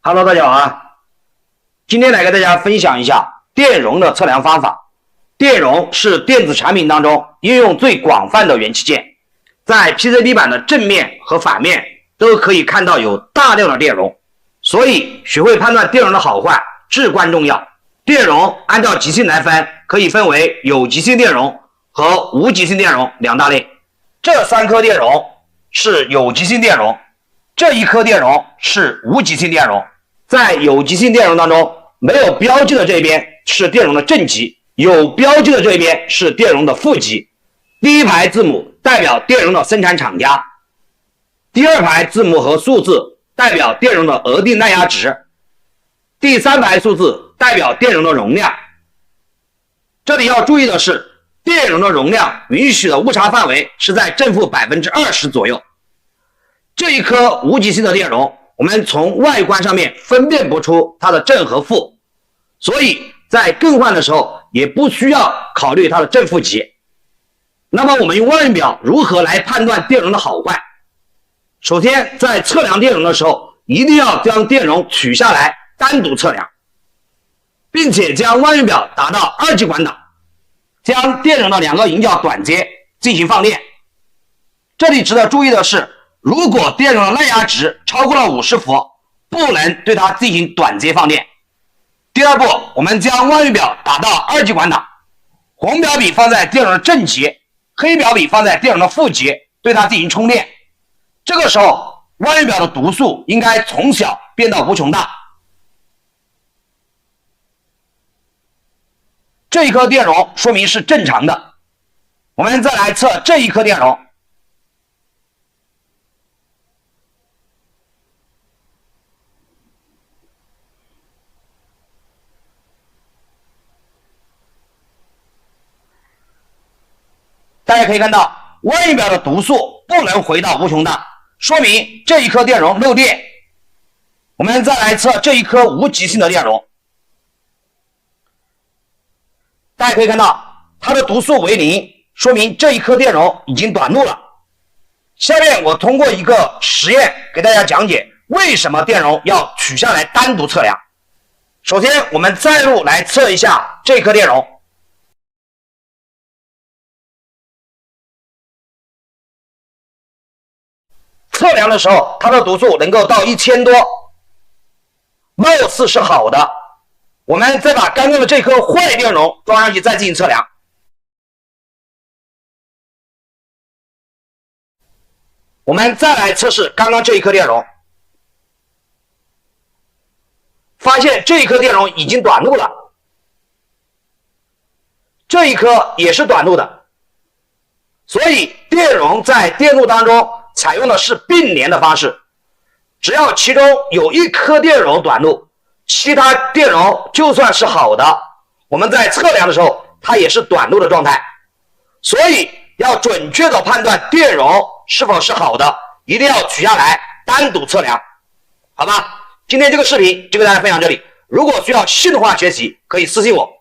Hello， 大家好啊！今天来给大家分享一下电容的测量方法。电容是电子产品当中应用最广泛的元器件，在 PCB 板的正面和反面都可以看到有大量的电容，所以学会判断电容的好坏至关重要。电容按照极性来分，可以分为有极性电容和无极性电容两大类。这3颗电容是有极性电容，这1颗电容是无极性电容。在有极性电容当中，没有标记的这边是电容的正极，有标记的这边是电容的负极。第一排字母代表电容的生产厂家，第2排字母和数字代表电容的额定耐压值，第3排数字代表电容的容量。这里要注意的是，电容的容量允许的误差范围是在正负 20% 左右。这一颗无极性的电容，我们从外观上面分辨不出它的正和负，所以在更换的时候也不需要考虑它的正负极。那么我们用望远表如何来判断电容的好坏？首先，在测量电容的时候，一定要将电容取下来单独测量，并且将望远表打到2极管档，将电容的2个引脚短接进行放电。这里值得注意的是，如果电容的耐压值超过了50伏，不能对它进行短接放电。第二步，我们将望远表打到2极管档，红表笔放在电容的正极，黑表笔放在电容的负极，对它进行充电。这个时候，望远表的读数应该从小变到无穷大。这一颗电容说明是正常的。我们再来测这一颗电容。大家可以看到，望远表的读数不能回到无穷大，说明这一颗电容漏电。我们再来测这一颗无极性的电容，大家可以看到它的读数为0，说明这一颗电容已经短路了。下面我通过一个实验给大家讲解为什么电容要取下来单独测量。首先，我们再入来测一下这颗电容。测量的时候，它的读数能够到1000多，貌似是好的。我们再把刚刚的这颗坏电容装上去，再进行测量。我们再来测试刚刚这一颗电容，发现这一颗电容已经短路了，这一颗也是短路的。所以电容在电路当中采用的是并联的方式，只要其中有1颗电容短路，其他电容就算是好的，我们在测量的时候它也是短路的状态。所以要准确的判断电容是否是好的，一定要取下来单独测量，好吧？今天这个视频就跟大家分享这里，如果需要系统化学习，可以私信我。